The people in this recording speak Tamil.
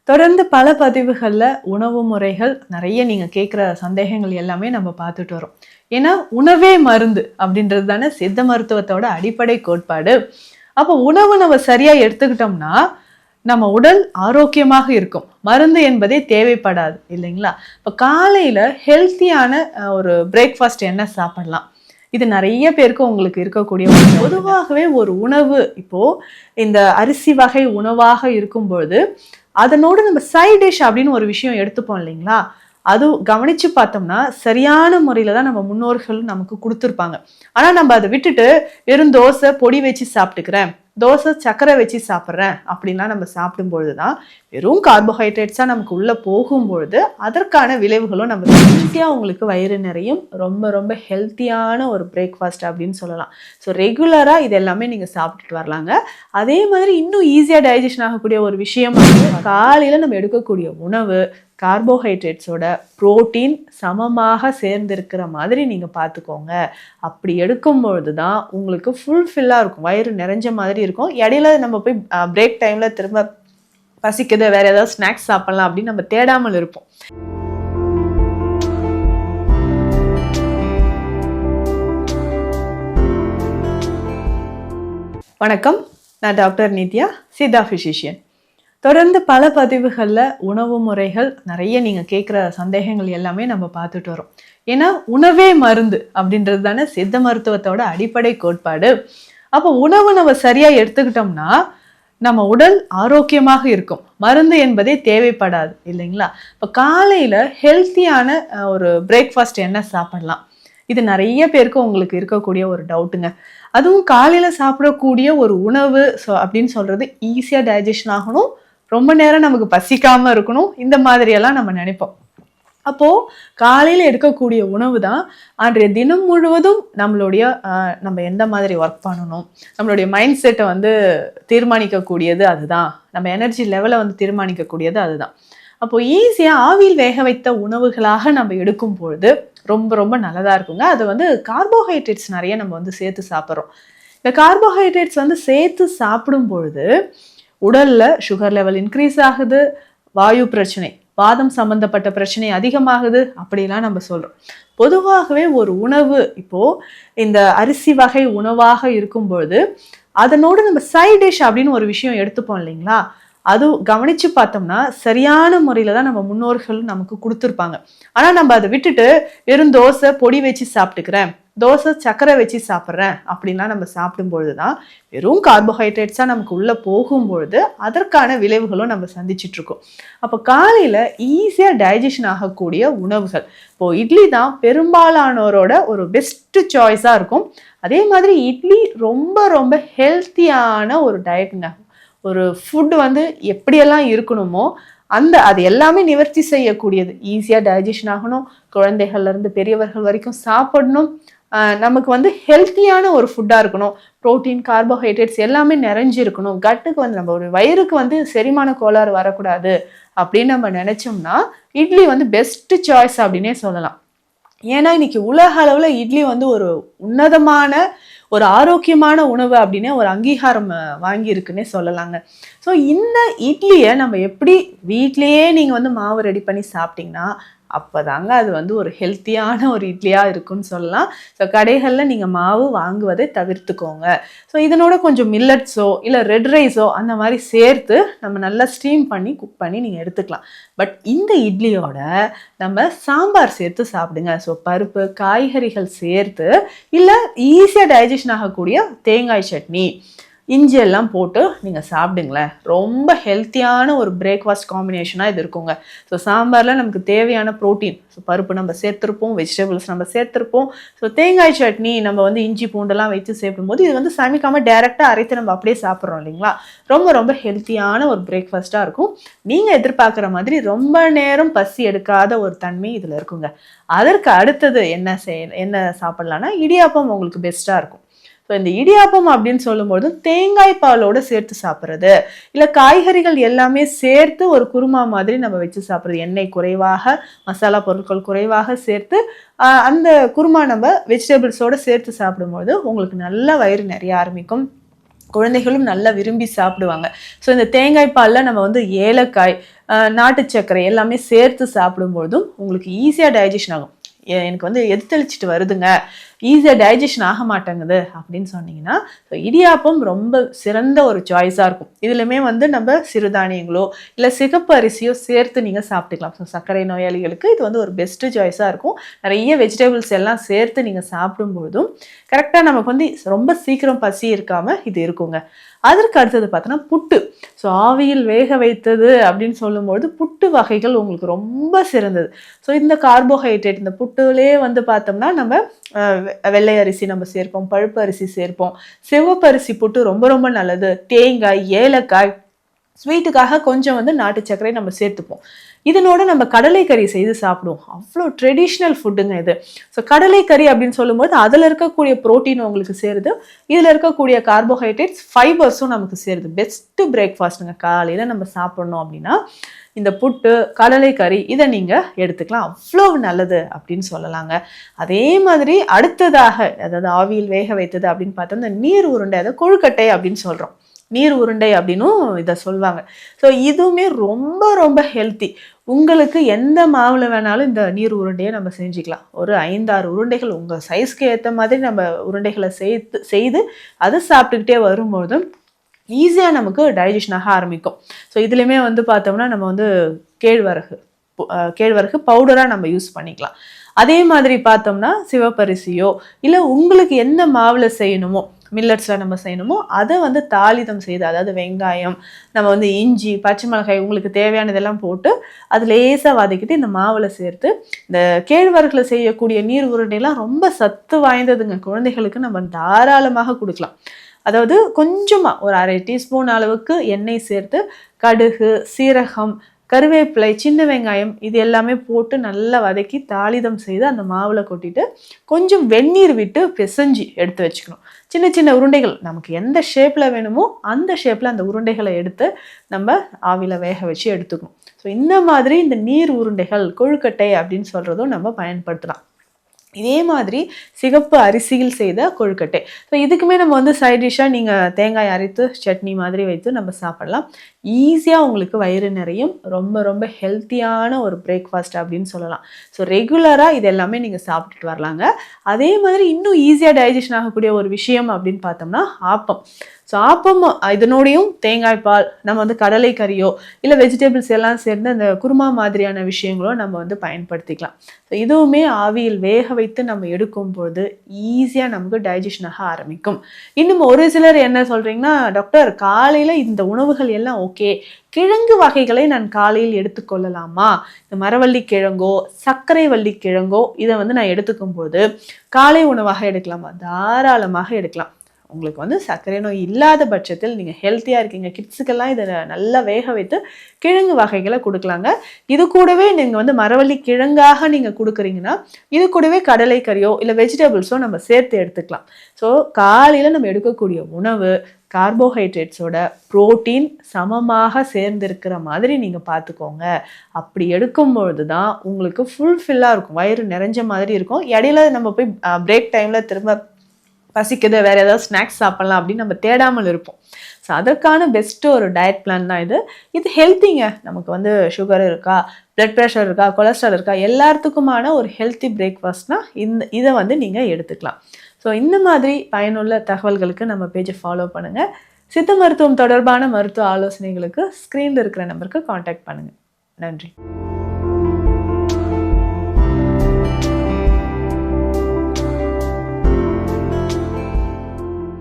தொடர்ந்து பல பதிவுகள்ல உணவு முறைகள் நிறைய நீங்க கேட்குற சந்தேகங்கள் எல்லாமே நம்ம பார்த்துட்டு வரோம். ஏன்னா உணவே மருந்து அப்படின்றது தானே சித்த மருத்துவத்தோட அடிப்படை கோட்பாடு. அப்போ உணவு நம்ம சரியா எடுத்துக்கிட்டோம்னா நம்ம உடல் ஆரோக்கியமாக இருக்கும். மருந்து என்பதே தேவைப்படாது இல்லைங்களா? இப்போ காலையில ஹெல்த்தியான ஒரு பிரேக்ஃபாஸ்ட் என்ன சாப்பிடலாம்? இது நிறைய பேருக்கு உங்களுக்கு இருக்கக்கூடிய பொதுவாகவே ஒரு உணவு இப்போ இந்த அரிசி வகை உணவாக இருக்கும்பொழுது அதனோடு நம்ம சைட் டிஷ் அப்படின்னு ஒரு விஷயம் எடுத்துப்போம் இல்லைங்களா? அது கவனிச்சு பார்த்தோம்னா சரியான முறையில தான் நம்ம முன்னோர்கள் நமக்கு கொடுத்துருப்பாங்க. ஆனா நம்ம அதை விட்டுட்டு வெறும் தோசை பொடி வச்சு சாப்பிட்டுக்கிறேன், தோசை சக்கரை வச்சு சாப்பிட்றேன் அப்படின்லாம் நம்ம சாப்பிடும்பொழுது தான் வெறும் கார்போஹைட்ரேட்ஸாக நமக்கு உள்ளே போகும்பொழுது அதற்கான விளைவுகளும் நம்ம ஈஸியாக உங்களுக்கு வயிறு நிறையும். ரொம்ப ரொம்ப ஹெல்த்தியான ஒரு பிரேக்ஃபாஸ்ட் அப்படின்னு சொல்லலாம். ஸோ ரெகுலராக இது எல்லாமே நீங்கள் சாப்பிட்டுட்டு வரலாங்க. அதே மாதிரி இன்னும் ஈஸியாக டைஜஷன் ஆகக்கூடிய ஒரு விஷயம் காலையில் நம்ம எடுக்கக்கூடிய உணவு கார்போஹைட்ரேட்ஸோட புரோட்டீன் சமமாக சேர்ந்திருக்கிற மாதிரி நீங்கள் பார்த்துக்கோங்க. அப்படி எடுக்கும்பொழுது தான் உங்களுக்கு ஃபுல்ஃபில்லாக இருக்கும், வயிறு நிறைஞ்ச மாதிரி இருக்கும். இடையில நம்ம போய் பிரேக் டைமில் திரும்ப பசிக்குது வேறு ஏதாவது ஸ்நாக்ஸ் சாப்பிட்லாம் அப்படின்னு நம்ம தேடாமல் இருப்போம். வணக்கம், நான் டாக்டர் நித்யா, சித்தா ஃபிசிஷியன். தொடர்ந்து பல பதிவுகளில் உணவு முறைகள் நிறைய நீங்கள் கேட்குற சந்தேகங்கள் எல்லாமே நம்ம பார்த்துட்டு வரோம். ஏன்னா உணவே மருந்து அப்படின்றது தானே சித்த மருத்துவத்தோட அடிப்படை கோட்பாடு. அப்போ உணவு நம்ம சரியாக எடுத்துக்கிட்டோம்னா நம்ம உடல் ஆரோக்கியமாக இருக்கும். மருந்து என்பதே தேவைப்படாது இல்லைங்களா? இப்போ காலையில் ஹெல்த்தியான ஒரு பிரேக்ஃபாஸ்ட் என்ன சாப்பிடலாம்? இது நிறைய பேருக்கு உங்களுக்கு இருக்கக்கூடிய ஒரு டவுட்டுங்க. அதுவும் காலையில் சாப்பிடக்கூடிய ஒரு உணவு அப்படின்னு சொல்கிறது ஈஸியாக டைஜஷன் ஆகணும், ரொம்ப நேரம் நமக்கு பசிக்காமல் இருக்கணும், இந்த மாதிரியெல்லாம் நம்ம நினைப்போம். அப்போது காலையில் எடுக்கக்கூடிய உணவு தான் அன்றைய தினம் முழுவதும் நம்ம எந்த மாதிரி ஒர்க் பண்ணணும், நம்மளுடைய மைண்ட் செட்டை தீர்மானிக்கக்கூடியது அதுதான், நம்ம எனர்ஜி லெவலை தீர்மானிக்கக்கூடியது அதுதான். அப்போது ஈஸியாக ஆவியில் வேக வைத்த உணவுகளாக நம்ம எடுக்கும் பொழுது ரொம்ப ரொம்ப நல்லதாக இருக்குங்க. அது கார்போஹைட்ரேட்ஸ் நிறைய நம்ம சேர்த்து சாப்பிட்றோம். இந்த கார்போஹைட்ரேட்ஸ் சேர்த்து சாப்பிடும் பொழுது உடலில் சுகர் லெவல் இன்க்ரீஸ் ஆகுது, வாயு பிரச்சனை, வாதம் சம்பந்தப்பட்ட பிரச்சனை அதிகமாகுது அப்படிலாம் நம்ம சொல்கிறோம். பொதுவாகவே ஒரு உணவு இப்போது இந்த அரிசி வகை உணவாக இருக்கும்பொழுது அதனோடு நம்ம சைட் டிஷ் அப்படின்னு ஒரு விஷயம் எடுத்துப்போம் இல்லைங்களா? அது கவனித்து பார்த்தோம்னா சரியான முறையில் தான் நம்ம முன்னோர்கள் நமக்கு கொடுத்துருப்பாங்க. ஆனால் நம்ம அதை விட்டுட்டு வெறும் தோசை பொடி வச்சு சாப்பிட்டுக்கிறேன், தோசை சக்கரை வச்சு சாப்பிட்றேன் அப்படின்லாம் நம்ம சாப்பிடும்பொழுது தான் வெறும் கார்போஹைட்ரேட்ஸாக நமக்கு உள்ளே போகும்பொழுது அதற்கான விளைவுகளும் நம்ம சந்திச்சிட்ருக்கோம். அப்போ காலையில் ஈஸியாக டைஜஷன் ஆகக்கூடிய உணவுகள், இப்போது இட்லி தான் பெரும்பாலானோரோட ஒரு பெஸ்ட்டு சாய்ஸாக இருக்கும். அதே மாதிரி இட்லி ரொம்ப ரொம்ப ஹெல்த்தியான ஒரு டயட்டுங்க. ஒரு ஃபுட் எப்படியெல்லாம் இருக்கணுமோ அது எல்லாமே நிவர்த்தி செய்யக்கூடியது. ஈஸியாக டைஜஷன் ஆகணும், குழந்தைகள்லேருந்து பெரியவர்கள் வரைக்கும் சாப்பிடணும், நமக்கு ஹெல்த்தியான ஒரு ஃபுட்டாக இருக்கணும், ப்ரோட்டீன் கார்போஹைட்ரேட்ஸ் எல்லாமே நிறைஞ்சிருக்கணும், கட்டுக்கு நம்ம ஒரு வயிறுக்கு செரிமான கோளாறு வரக்கூடாது அப்படின்னு நம்ம நினச்சோம்னா இட்லி பெஸ்ட்டு சாய்ஸ் அப்படின்னே சொல்லலாம். ஏன்னா இன்னைக்கு உலக அளவில் இட்லி ஒரு உன்னதமான ஒரு ஆரோக்கியமான உணவு அப்படின்னு ஒரு அங்கீகாரம் வாங்கியிருக்குன்னே சொல்லலாங்க. ஸோ இந்த இட்லியை நம்ம எப்படி வீட்லேயே நீங்கள் மாவு ரெடி பண்ணி சாப்பிட்டிங்கன்னா அப்போதாங்க அது ஒரு ஹெல்த்தியான ஒரு இட்லியாக இருக்குன்னு சொல்லலாம். ஸோ கடைகளில் நீங்கள் மாவு வாங்குவதை தவிர்த்துக்கோங்க. ஸோ இதனோட கொஞ்சம் மில்லட்ஸோ இல்லை ரெட் ரைஸோ அந்த மாதிரி சேர்த்து நம்ம நல்லா ஸ்டீம் பண்ணி குக் பண்ணி நீங்கள் எடுத்துக்கலாம். பட் இந்த இட்லியோட நம்ம சாம்பார் சேர்த்து சாப்பிடுங்க. ஸோ பருப்பு காய்கறிகள் சேர்த்து இல்லை ஈஸியாக டைஜஷன் ஆகக்கூடிய தேங்காய் சட்னி இஞ்சி எல்லாம் போட்டு நீங்கள் சாப்பிடுங்களேன். ரொம்ப ஹெல்த்தியான ஒரு பிரேக்ஃபாஸ்ட் காம்பினேஷனாக இது இருக்குங்க. ஸோ சாம்பாரில் நமக்கு தேவையான ப்ரோட்டீன், ஸோ பருப்பு நம்ம சேர்த்துருப்போம், வெஜிடபிள்ஸ் நம்ம சேர்த்துருப்போம். ஸோ தேங்காய் சட்னி நம்ம இஞ்சி பூண்டெல்லாம் வச்சு சாப்பிடும்போது இது சமைக்காமல் டைரெக்டாக அரைத்து நம்ம அப்படியே சாப்பிட்றோம் இல்லைங்களா? ரொம்ப ரொம்ப ஹெல்த்தியான ஒரு பிரேக்ஃபாஸ்ட்டாக இருக்கும். நீங்கள் எதிர்பார்க்குற மாதிரி ரொம்ப நேரம் பசி எடுக்காத ஒரு தன்மை இதில் இருக்குங்க. அதற்கு அடுத்தது என்ன சாப்பிட்லான்னா இடியாப்பம் உங்களுக்கு பெஸ்ட்டாக இருக்கும். ஸோ இந்த இடியாப்பம் அப்படின்னு சொல்லும்போது தேங்காய் பாலோடு சேர்த்து சாப்பிட்றது, இல்லை காய்கறிகள் எல்லாமே சேர்த்து ஒரு குருமா மாதிரி நம்ம வச்சு சாப்பிட்றது, எண்ணெய் குறைவாக மசாலா பொருட்கள் குறைவாக சேர்த்து அந்த குருமா நம்ம வெஜிடபிள்ஸோடு சேர்த்து சாப்பிடும்போது உங்களுக்கு நல்ல வயிறு நிறைய ஆரம்பிக்கும். குழந்தைகளும் நல்லா விரும்பி சாப்பிடுவாங்க. ஸோ இந்த தேங்காய் பாலில் நம்ம வந்து ஏலக்காய், நாட்டு சர்க்கரை எல்லாமே சேர்த்து சாப்பிடும்போதும் உங்களுக்கு ஈஸியாக டைஜஷன் ஆகும். எனக்கு வந்து எதிர்த்தளிச்சிட்டு வருதுங்க, ஈஸியாக டைஜஷன் ஆக மாட்டேங்குது அப்படின்னு சொன்னீங்கன்னா, ஸோ இடியாப்பம் ரொம்ப சிறந்த ஒரு சாய்ஸாக இருக்கும். இதுலையுமே வந்து நம்ம சிறுதானியங்களோ இல்லை சிகப்பு அரிசியோ சேர்த்து நீங்கள் சாப்பிட்டுக்கலாம். ஸோ சர்க்கரை நோயாளிகளுக்கு இது வந்து ஒரு பெஸ்ட்டு சாய்ஸாக இருக்கும். நிறைய வெஜிடபிள்ஸ் எல்லாம் சேர்த்து நீங்கள் சாப்பிடும்போதும் கரெக்டாக நமக்கு வந்து ரொம்ப சீக்கிரம் பசி இருக்காமல் இது இருக்குங்க. அதற்கு அடுத்தது பார்த்தோன்னா புட்டு. ஸோ ஆவியில் வேக வைத்தது அப்படின்னு சொல்லும்போது புட்டு வகைகள் உங்களுக்கு ரொம்ப சிறந்தது. ஸோ இந்த கார்போஹைட்ரேட் இந்த புட்டுலேயே வந்து பார்த்தோம்னா நம்ம வெள்ளை அரிசி நம்ம சேர்ப்போம், பழுப்பு அரிசி சேர்ப்போம், சிவப்பு அரிசி புட்டு ரொம்ப ரொம்ப நல்லது. தேங்காய், ஏலக்காய், ஸ்வீட்டுக்காக கொஞ்சம் வந்து நாட்டு சர்க்கரை நம்ம சேர்த்துப்போம். இதனோட நம்ம கடலைக்கறி செய்து சாப்பிடுவோம். அவ்வளோ ட்ரெடிஷ்னல் ஃபுட்டுங்க இது. ஸோ கடலைக்கறி அப்படின்னு சொல்லும்போது அதில் இருக்கக்கூடிய ப்ரோட்டீன் உங்களுக்கு சேருது, இதில் இருக்கக்கூடிய கார்போஹைட்ரேட்ஸ், ஃபைபர்ஸும் நமக்கு சேருது. பெஸ்ட்டு பிரேக்ஃபாஸ்ட்டுங்க காலையில் நம்ம சாப்பிட்ணும் அப்படின்னா இந்த புட்டு, கடலைக்கறி இதை நீங்கள் எடுத்துக்கலாம். அவ்வளோ நல்லது அப்படின்னு சொல்லலாங்க. அதே மாதிரி அடுத்ததாக, அதாவது ஆவியில் வேக வைத்தது அப்படின்னு பார்த்தோம், இந்த நீர் உருண்டை, அதை கொழுக்கட்டை அப்படின்னு சொல்கிறோம். நீர் உருண்டை அப்படின்னும் இதை சொல்லுவாங்க. ஸோ இதுவுமே ரொம்ப ரொம்ப ஹெல்த்தி. உங்களுக்கு எந்த மாவில் வேணாலும் இந்த நீர் உருண்டையை நம்ம செஞ்சுக்கலாம். ஒரு 5-6 உருண்டைகள் உங்கள் சைஸ்க்கு ஏற்ற மாதிரி நம்ம உருண்டைகளை செய்து அதை சாப்பிட்டுக்கிட்டே வரும்போது ஈஸியாக நமக்கு டைஜஷன் ஆக ஆரம்பிக்கும். ஸோ இதுலேயுமே வந்து பார்த்தோம்னா நம்ம வந்து கேழ்வரகு பவுடராக நம்ம யூஸ் பண்ணிக்கலாம். அதே மாதிரி பார்த்தோம்னா சிவப்பரிசியோ இல்லை உங்களுக்கு எந்த மாவில் செய்யணுமோ, மில்லட்ஸில் நம்ம செய்யணுமோ அதை வந்து தாளிதம் செய்து, அதாவது வெங்காயம், நம்ம வந்து இஞ்சி, பச்சை மிளகாய் உங்களுக்கு தேவையானதெல்லாம் போட்டு அது லேசாக வதக்கிட்டு இந்த மாவில் சேர்த்து, இந்த கேழ்வரகுல செய்யக்கூடிய நீர் உருண்டைலாம் ரொம்ப சத்து வாய்ந்ததுங்க. குழந்தைகளுக்கு நம்ம தாராளமாக கொடுக்கலாம். அதாவது கொஞ்சமாக ஒரு 1/2 டீஸ்பூன் அளவுக்கு எண்ணெய் சேர்த்து கடுகு, சீரகம், கருவேப்பிலை, சின்ன வெங்காயம் இது எல்லாமே போட்டு நல்லா வதக்கி தாளிதம் செய்து அந்த மாவில் கொட்டிட்டு கொஞ்சம் வெந்நீர் விட்டு பிசைஞ்சு எடுத்து வச்சுக்கணும். சின்ன சின்ன உருண்டைகள் நமக்கு எந்த ஷேப்பில் வேணுமோ அந்த ஷேப்பில் அந்த உருண்டைகளை எடுத்து நம்ம ஆவியில் வேக வச்சு எடுத்துக்கணும். ஸோ இந்த மாதிரி இந்த நீர் உருண்டைகள், கொழுக்கட்டை அப்படின்னு சொல்கிறதும் நம்ம பயன்படுத்தலாம். இதே மாதிரி சிகப்பு அரிசியில் செய்த கொழுக்கட்டை. ஸோ இதுக்குமே நம்ம வந்து சைட் டிஷ்ஷாக நீங்கள் தேங்காய் அரைத்து சட்னி மாதிரி வைத்து நம்ம சாப்பிடலாம். ஈஸியாக உங்களுக்கு வயிறு நிறையும். ரொம்ப ரொம்ப ஹெல்த்தியான ஒரு பிரேக்ஃபாஸ்ட் அப்படின்னு சொல்லலாம். ஸோ ரெகுலராக இது எல்லாமே நீங்கள் சாப்பிட்டுட்டு வரலாங்க. அதே மாதிரி இன்னும் ஈஸியாக டைஜஷன் ஆகக்கூடிய ஒரு விஷயம் அப்படின்னு பார்த்தோம்னா ஆப்பம். ஸோ ஆப்பம் இதனோடையும் தேங்காய் பால், நம்ம வந்து கடலைக்கறியோ இல்லை வெஜிடபிள்ஸ் எல்லாம் சேர்ந்து அந்த குருமா மாதிரியான விஷயங்களோ நம்ம வந்து பயன்படுத்திக்கலாம். ஸோ இதுவுமே ஆவியில் வேக வைத்து நம்ம எடுக்கும்போது ஈஸியாக நமக்கு டைஜஷன் ஆக ஆரம்பிக்கும். இன்னும் ஒரு சிலர் என்ன சொல்கிறீங்கன்னா, டாக்டர் காலையில் இந்த உணவுகள் எல்லாம் ஓகே, கிழங்கு வகைகளை நான் காலையில் எடுத்துக்கொள்ளலாமா? இந்த மரவள்ளி கிழங்கோ சர்க்கரை வள்ளி கிழங்கோ இதை வந்து நான் எடுத்துக்கும்போது காலை உணவாக எடுக்கலாமா? தாராளமாக எடுக்கலாம். உங்களுக்கு வந்து சர்க்கரை நோய் இல்லாத பட்சத்தில் நீங்கள் ஹெல்த்தியாக இருக்கீங்க, கிட்ஸுக்கெல்லாம் இதை நல்லா வேக வைத்து கிழங்கு வகைகளை கொடுக்கலாங்க. இது கூடவே நீங்கள் வந்து மரவள்ளி கிழங்காக நீங்கள் கொடுக்குறீங்கன்னா இது கூடவே கடலைக்கறியோ இல்லை வெஜிடபிள்ஸோ நம்ம சேர்த்து எடுத்துக்கலாம். ஸோ காலையில் நம்ம எடுக்கக்கூடிய உணவு கார்போஹைட்ரேட்ஸோட புரோட்டீன் சமமாக சேர்ந்திருக்கிற மாதிரி நீங்கள் பார்த்துக்கோங்க. அப்படி எடுக்கும்பொழுது தான் உங்களுக்கு ஃபுல்ஃபில்லாக இருக்கும், வயிறு நிறைஞ்ச மாதிரி இருக்கும். இடையில நம்ம போய் பிரேக் டைமில் திரும்ப பசிக்குது, வேறு ஏதாவது ஸ்நாக்ஸ் சாப்பிட்லாம் அப்படின்னு நம்ம தேடாமல் இருப்போம். ஸோ அதற்கான பெஸ்ட்டு ஒரு டயட் பிளான் தான் இது. இது ஹெல்த்திங்க. நமக்கு வந்து சுகர் இருக்கா, பிளட் ப்ரெஷர் இருக்கா, கொலஸ்ட்ரால் இருக்கா, எல்லாத்துக்குமான ஒரு ஹெல்த்தி பிரேக்ஃபாஸ்ட்னால் இதை வந்து நீங்கள் எடுத்துக்கலாம். ஸோ இந்த மாதிரி பயனுள்ள தகவல்களுக்கு நம்ம பேஜை ஃபாலோ பண்ணுங்கள். சித்த மருத்துவம் தொடர்பான மருத்துவ ஆலோசனைகளுக்கு ஸ்க்ரீனில் இருக்கிற நம்பருக்கு காண்டாக்ட் பண்ணுங்கள். நன்றி.